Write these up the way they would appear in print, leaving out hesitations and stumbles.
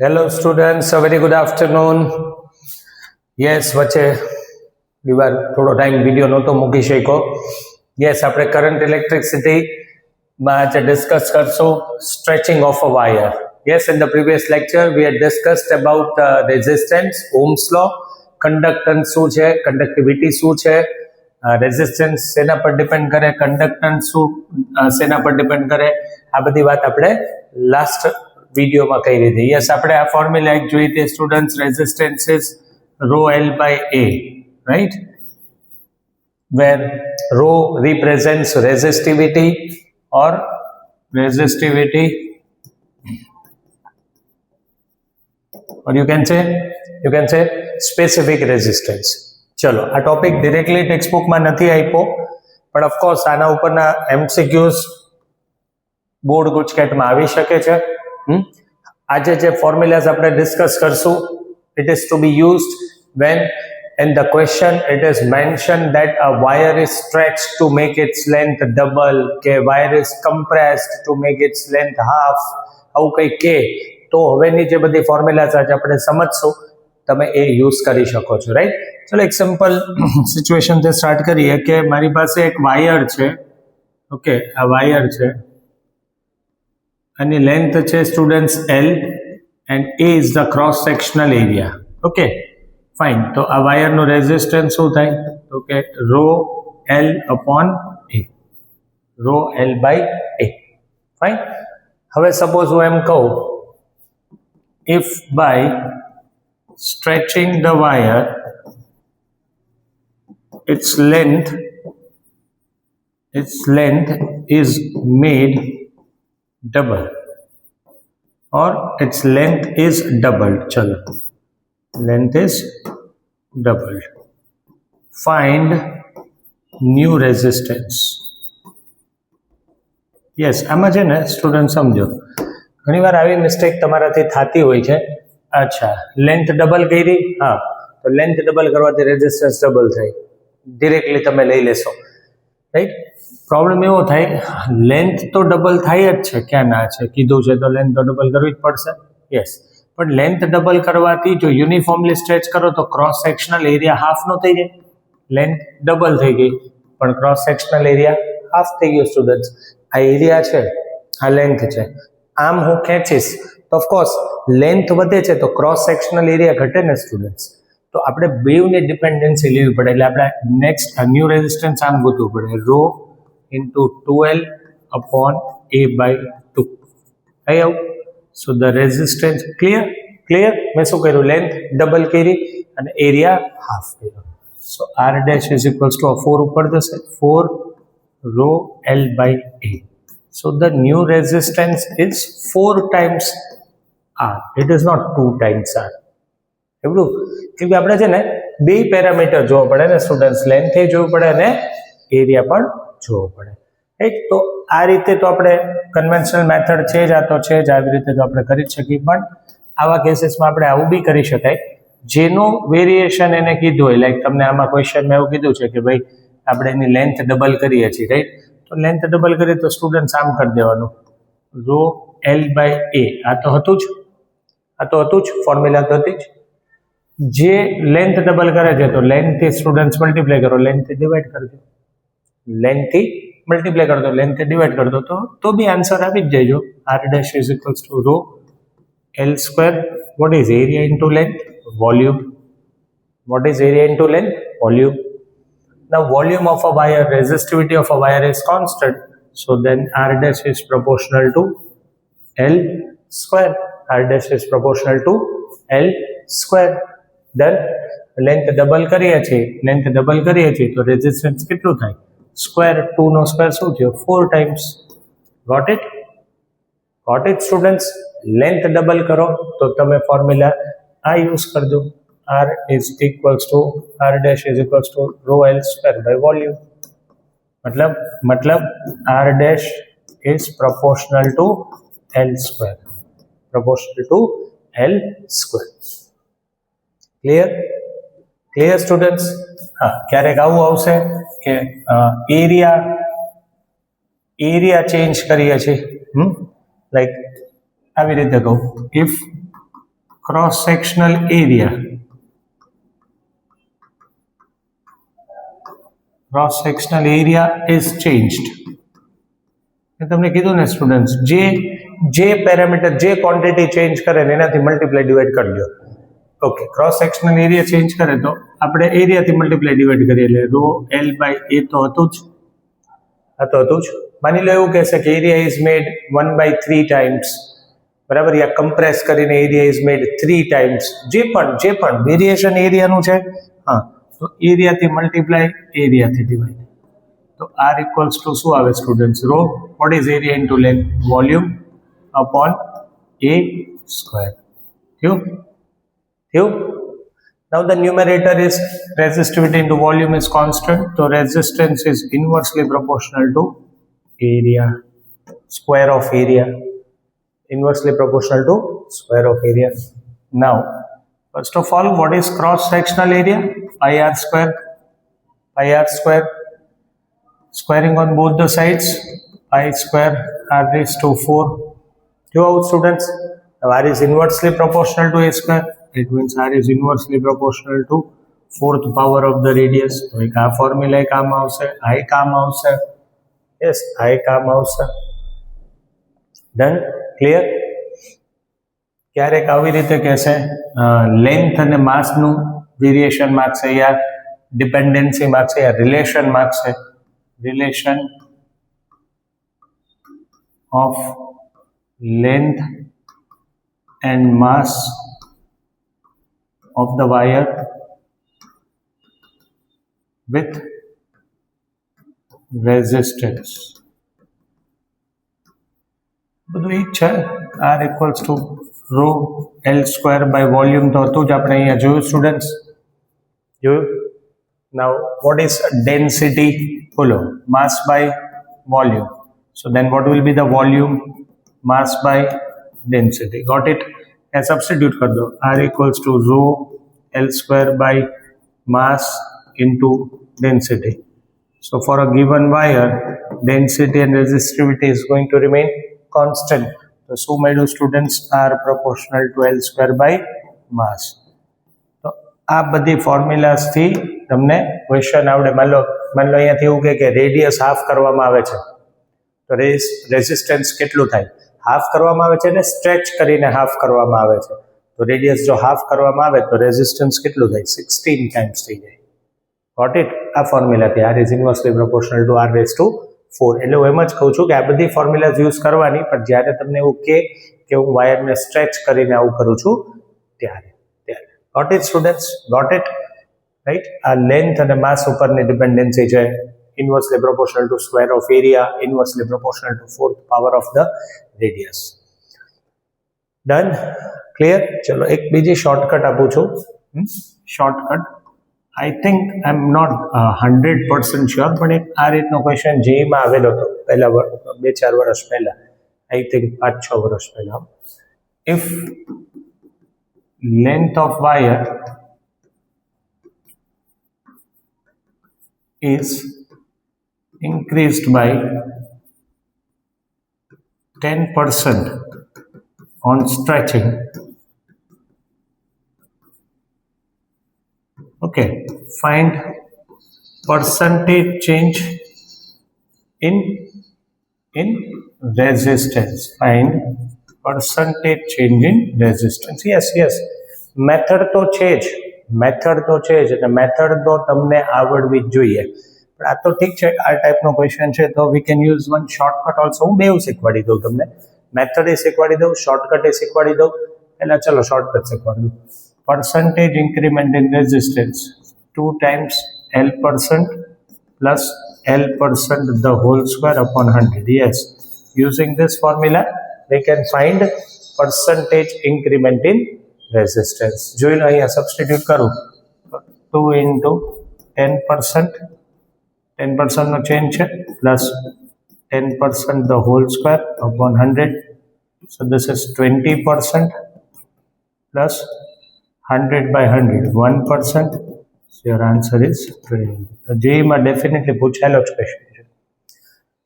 Hello students, a very good afternoon. Yes, વચ્ચે દીવાર થોડો time video નહોતો મૂકી શક્યો. યસ, આપણે કરંટ ઇલેક્ટ્રિસિટીમાં આજે ડિસ્કસ કરશું stretching of a wire. Yes, in the previous lecture we had discussed about resistance, Ohm's law, conductance શું છે, conductivity શું છે, રેઝિસ્ટન્સ શેના પર ડિપેન્ડ કરે, કન્ડક્ટન્સ શું શેના પર ડિપેન્ડ કરે, આ બધી વાત આપણે લાસ્ટ વિડીયોમાં કહી દીધી. યસ, આપણે આ ફોર્મ્યુલા એક જોઈ હતી students. Resistance is rho L by A, right, where rho represents resistivity or you can say specific resistance. ચલો, આ ટોપિક ડિરેક્ટલી ટેક્સ્ટબુકમાં નથી આપ્યો, પણ ઓફકોર્સ આના ઉપરના એમસીક્યુઝ બોર્ડ ગુજકેટમાં આવી શકે છે. આજે જે ફોર્મ્યુલાઝ આપણે ડિસ્કસ કરશું, it is to be used when in the question it is mentioned that a wire is stretched to make its length double, કે wire is compressed to make its length half, આવું કંઈ કે તો હવેની જે બધી formulas આજે આપણે સમજશું તમે એ યુઝ કરી શકો છો, રાઈટ. ચલો, એક સિમ્પલ સિચ્યુએશનથી સ્ટાર્ટ કરીએ કે મારી પાસે એક વાયર છે. ઓકે, આ વાયર છે, આની લેન્થ છે students L and A is the cross sectional area. Okay, fine. તો આ વાયરનું રેઝિસ્ટન્સ શું થાય? તો કે rho L upon A, rho L by A. Fine. હવે સપોઝ હું એમ કહું, if by stretching the wire its length is made double or its length is doubled. Chalo, length is doubled. Find new resistance. Yes, આમાં છે ને student સમજો, ઘણીવાર આવી mistake તમારાથી થતી હોય છે. અચ્છા, લેન્થ ડબલ કરી, હા, તો લેન્થ ડબલ કરવાથી રેઝિસ્ટન્સ ડબલ થાય, ડિરેક્ટલી તમે લઈ લેશો, રાઈટ. પ્રોબ્લેમ એવો થાય, લેન્થ તો ડબલ થાય જ છે, ક્યાં ના છે, કીધું છે તો લેન્થ તો ડબલ કરવી જ પડશે. યસ, પણ લેન્થ ડબલ કરવાથી જો યુનિફોર્મલી સ્ટ્રેચ કરો તો ક્રોસ સેક્શનલ એરિયા હાફ નો થઈ જાય. લેન્થ ડબલ થઈ ગઈ પણ ક્રોસ સેક્શનલ એરિયા હાફ થઈ ગયો. સ્ટુડન્ટ્સ, આ એરિયા છે, આ લેન્થ છે, આમ હું ખેંચીશ તો ઓફકોર્સ લેન્થ વધે છે તો ક્રોસ સેક્શનલ એરિયા ઘટે ને સ્ટુડન્ટ્સ. તો આપણે બેવની ડિપેન્ડન્સી લેવી પડે, એટલે આપણે નેક્સ્ટ ન્યૂ રેઝિસ્ટન્સ આમ ગોતવું પડે, row into 2L upon A by 2. થઈ આવું. So the resistance clear. મેં શું કર્યું, લેન્થ ડબલ કરી અને એરિયા હાફ કર્યો. So R dash is equals to 4 ઉપર જશે, 4 rho L by A. So the new resistance is 4 times R. It is not 2 times R. એવું કેમ કે આપણે છે ને બે પેરામીટર જોવા પડે ને સ્ટુડન્ટ્સ, લેન્થ એ જોવું પડે અને એરિયા પણ જોવો પડે, રાઈટ. તો આ રીતે તો આપણે કન્વેન્શનલ મેથડ છે જ, આ તો છે જ, આવી રીતે તો આપણે કરી જ શકીએ. પણ આવા કેસીસમાં આપણે આવું બી કરી શકાય, જેનું વેરિએશન એને કીધું હોય. લાઈક તમને આમાં ક્વેશ્ચનમાં એવું કીધું છે કે ભાઈ આપણે એની લેન્થ ડબલ કરીએ છીએ, રાઈટ. તો લેન્થ ડબલ કરીએ તો સ્ટુડન્ટ આમ કરી દેવાનું, રો L by A. આ તો હતું જ ફોર્મ્યુલા તો હતી જ. જે લેન્થ ડબલ કરે છે તો લેન્થથી સ્ટુડન્ટ્સ મલ્ટીપ્લાય કરો, લેન્થથી ડિવાઈડ કરજો, લેન્થથી મલ્ટીપ્લાય કરતો, લેન્થથી ડિવાઈડ કરતો તો બી આન્સર આવી જ જાય. R dash is equals to rho L square. What is area into length? Volume. What is area into length? Volume. Now volume of a wire, resistivity of a wire is constant, so then R dash is proportional to L square. R dash is proportional to L square. Then length double કરીએ છીએ તો resistance કેટલું થાય? Square, 2 નો square શું થયો? 4 times. Got it students. Length double કરો તો તમે ફોર્મ્યુલા આ યુઝ કરજો, R dash is equals to rho L square by volume. મતલબ R dash is proportional to L square. Clear students? હા, ક્યારેક આવું આવશે કે એરિયા ચેન્જ કરીએ છીએ, લાઈક આવી રીતે કહું, if cross sectional area is changed. મેં તમને કીધું ને સ્ટુડન્ટ્સ, જે પેરામીટર જે ક્વોન્ટિટી ચેન્જ કરે ને એનાથી મલ્ટીપ્લાય ડિવાઈડ કરી લો. Okay, cross sectional area change કરે તો આપણે એરિયાથી મલ્ટીપ્લાય ડિવાઈડ કરીએ એટલે રો એલ બાય એ તો હતું જ. માની લો એવું કહેશે કે એરિયા ઇઝ મેડ 1/3 ટાઈમ્સ, બરાબર, યા કમ્પ્રેસ કરીને એરિયા ઇઝ મેડ 3 ટાઈમ્સ. જે પણ વેરિએશન એરિયાનું છે, હા, તો એરિયાથી મલ્ટીપ્લાય એરિયાથી ડિવાઈડ. તો આર ઇક્વલ્સ ટુ શું આવે students? Rho what is area into length? Volume upon A square. થયું? Now the numerator is resistivity into volume is constant, so resistance is inversely proportional to area, square of area, inversely proportional to square of area. Now first of all, what is cross sectional area? Pi r square, squaring on both the sides, pi square r raised to 4. Two out students. Now r is inversely proportional to a square. It means r is inversely proportional to 4th power of the radius. તો એક આ formula કામ આવશે, આ કામ આવશે. Yes, આ કામ આવશે. ડન? ક્લિયર? ક્યારેક આવી રીતે કહેશે લેન્થ અને માસનું વેરિએશન માગશે, યા ડિપેન્ડન્સી માગશે, યા રિલેશન માગશે. Relation of length and mass of the wire with resistance. બધું એક છે. r equals to rho l square by volume તો હતું જ, આપણે અહીંયા જોયું સ્ટુડન્ટ્સ, જોયું. Now what is density? બોલો, mass by volume. So then what will be the volume? Mass by density. Got it? Substitute कर दो. r equals to rho l square by mass into density. So for a given wire, density and resistivity is going to remain constant. So my students are proportional to l square by mass. તો આ બધી ફોર્મ્યુલાસ થી તમને question આવડે. માન લો અહીંયાથી એવું કે રેડિયસ હાફ કરવામાં આવે છે, તો રેઝિસ્ટન્સ કેટલું થાય? હાફ કરવામાં આવે છે, એટલે સ્ટ્રેચ કરીને હાફ કરવામાં આવે છે. તો રેડિયસ જો હાફ કરવામાં આવે તો રેઝિસ્ટન્સ કેટલું થાય? 16 ટાઈમ્સ થઈ જાય. Got it? આ ફોર્મ્યુલાથી r is inversely proportional to r raise to 4. એટલે હું એમ જ કહું છું કે આ બધી ફોર્મ્યુલાઝ યુઝ કરવાની, પણ જ્યારે તમને એવું કે હું વાયરને સ્ટ્રેચ કરીને આવું કરું છું ત્યારે. Got it students? Got it? Right? આ લેન્થ અને માસ ઉપરની ડિપેન્ડન્સી છે. Inversely proportional to square of area, inversely proportional to 4th power of the radius. Done? Clear? ચલો એક બીજી શોર્ટકટ આપું છું. Shortcut, I think I am not 100% sure, પણ એક આ રીતનો ક્વેશ્ચન જેમાં આવેલો હતો પહેલા 2-4 વર્ષ પહેલા, આઈ થિંક 5-6 વર્ષ પહેલા. If length of wire is increased by 10% on stretching. Okay, find percentage change in resistance. Find percentage change in resistance. Yes. Method તો છે જ, એટલે મેથડ તો તમને આવડવી જ જોઈએ. પણ આ તો ઠીક છે, આ ટાઈપનો ક્વેશ્ચન છે તો we can use one shortcut also. હું બેઉ શીખવાડી દઉં તમને, મેથડ એ શીખવાડી દઉં, શોર્ટકટ એ શીખવાડી દઉં. એટલે ચલો શોર્ટકટ શીખવાડી દઉં. percentage increment in resistance 2 times L% plus L% the whole square upon 100. Yes, using this formula we can find percentage increment in resistance. જોઈ લો અહીંયા સબસ્ટિટ્યુટ કરું, 2 into 10% નો ચેન્જ છે, plus 10% the whole square upon 100. So this is 20% plus 100 by 100, 1%. So your answer is 20. JEE માં definitely પૂછાયેલો જ question છે.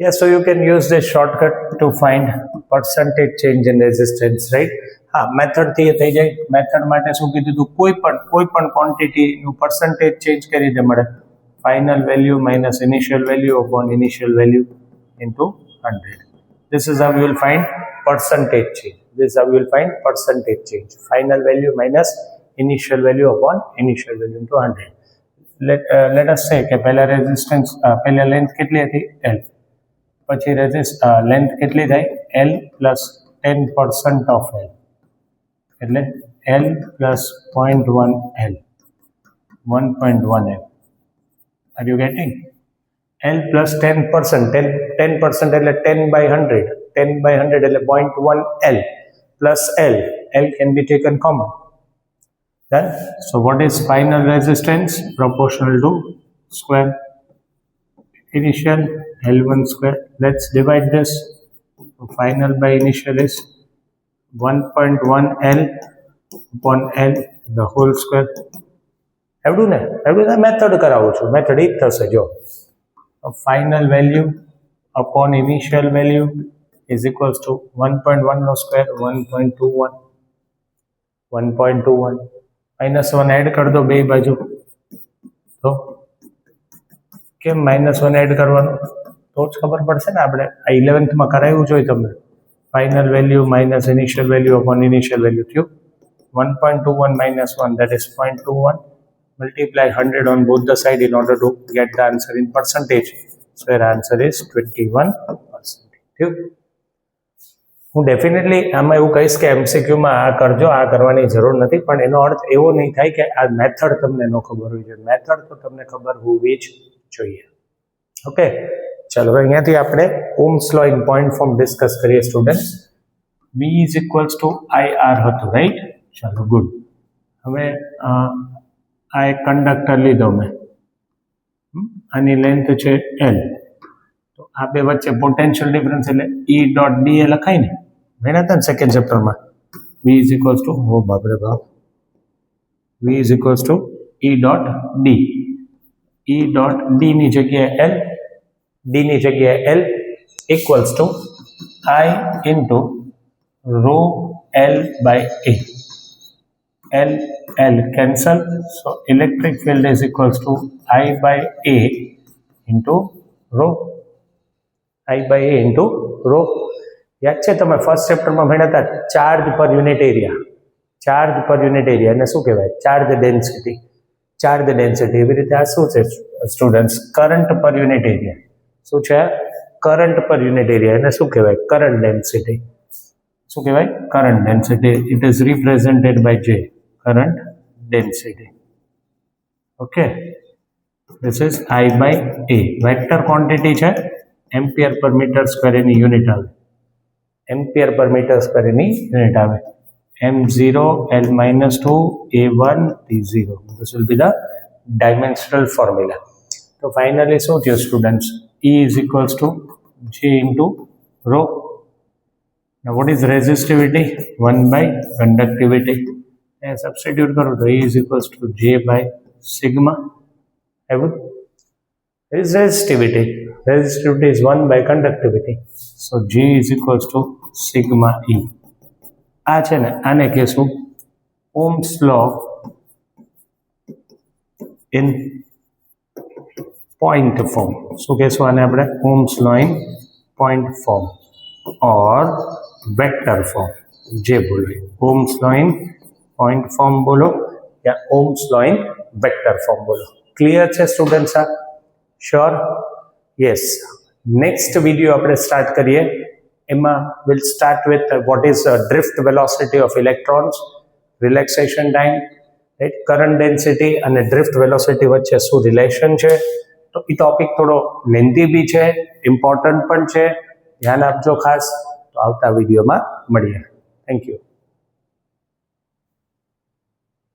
Yes, so you can use this shortcut to find percentage change in resistance, right? હા મેથડથી એ થઈ જાય. Method માટે શું કીધું હતું, કોઈ પણ ક્વોન્ટિટીનું પર્સન્ટેજ ચેન્જ કરી રીતે મળે. Final value minus initial value upon initial value into 100. This is how you will find percentage change. This is how you will find percentage change. Final value minus initial value upon initial value into 100. Let us say કે પહેલા resistance પહેલા length કેટલી હતી L, પછી length કેટલી થાય L plus 10% of L એટલે L plus 0.1 L 1.1 L. Are you getting? L plus 10%, 10% એટલે 10 by 100, 10 by 100 એટલે 0.1 L plus L can be taken common. Done. So what is final resistance? Proportional to square initial L1 square. Let's divide this. So final by initial is 1.1 L upon L the whole square. એવડું ને method કરાવું છું, method એ જ થશે. જો final value upon initial value is equals to 1.1 no square 1.21 minus 1 add કર દો બે બાજુ. તો કેમ -1 એડ કરવાનું, તો જ ખબર પડશે ને. આપણે આ 11th માં કરાવ્યું જોઈએ તમને. Final value minus initial value upon initial value થયું 1.21 minus 1 that is 0.21. Multiply 100 on both the side in order to get the answer in percentage. So your answer is 21%. હું ડેફિનેટલી આમાં એવું કહીશ કે MCQમાં આ કરજો, આ કરવાની જરૂર નથી, પણ એનો અર્થ એવો નહીં થાય કે આ મેથડ તમને ન ખબર હોય જોઈએ. મેથડ તો તમને ખબર હોવી જ જોઈએ. ઓકે, ચાલો હવે અહીંયાથી આપણે ohm's law in point form discuss કરીએ student. V is equals to IR હતું, રાઈટ? ચાલો ગુડ. હવે આ એક કંડક્ટર લીધો મેં, આની લેન્થ છે L. તો આ બે વચ્ચે પોટેન્શિયલ ડિફરન્સ એટલે E ડોટ ડી એ લખાય ને, ભણ્યા હતા ને સેકન્ડ ચેપ્ટરમાં. V is equals to V is equals to E dot D. E dot D ની જગ્યાએ L, ડી ની જગ્યાએ L equals to I into rho L by A. L cancel, so electric field is equals to I by A into rho. I by A into rho. યાદ છે તમે first ચેપ્ટરમાં ભણ્યા હતા charge per unit area. Charge per unit area એને શું કહેવાય? Charge density. Charge density. એવી રીતે આ શું છે students? Current per unit area. શું છે? Current per unit area. એને શું કહેવાય? Current density. શું કહેવાય? Current density. It is represented by J. current density. Okay, this is I by A. Vector quantity છે, એમ્પિયર પર મીટર સ્ક્વેર એની unit આવે. એમ્પિયર પર મીટર સ્ક્વેર એની યુનિટ આવે. M0 L-2 A1 T0. This will be the dimensional formula. So finally શું થયું students? E is equals to J into rho. Now what is resistivity? 1 by conductivity. Substitute करो तो E is equals to J by sigma. Resistivity is 1 by conductivity. So J is equals to sigma E. આ છે ને, આને કહેશું Ohm's law in point form. શું કહેશું આને આપણે? Ohm's law in point form or vector form. જે બોલો Ohm's law in point form બોલો યા Ohm's law in vector form બોલો. ક્લિયર છે સ્ટુડન્ટ્સ? આ શ્યોર? યસ. નેક્સ્ટ વિડીયો આપણે સ્ટાર્ટ કરીએ. એમાં will start with what is drift velocity of electrons, relaxation time, right, current density અને drift velocity વચ્ચે શું રિલેશન છે. તો એ ટોપિક થોડો લેન્ધી બી છે, ઇમ્પોર્ટન્ટ પણ છે. ધ્યાન આપજો ખાસ. તો આવતા વિડીયોમાં મળીએ. Thank you.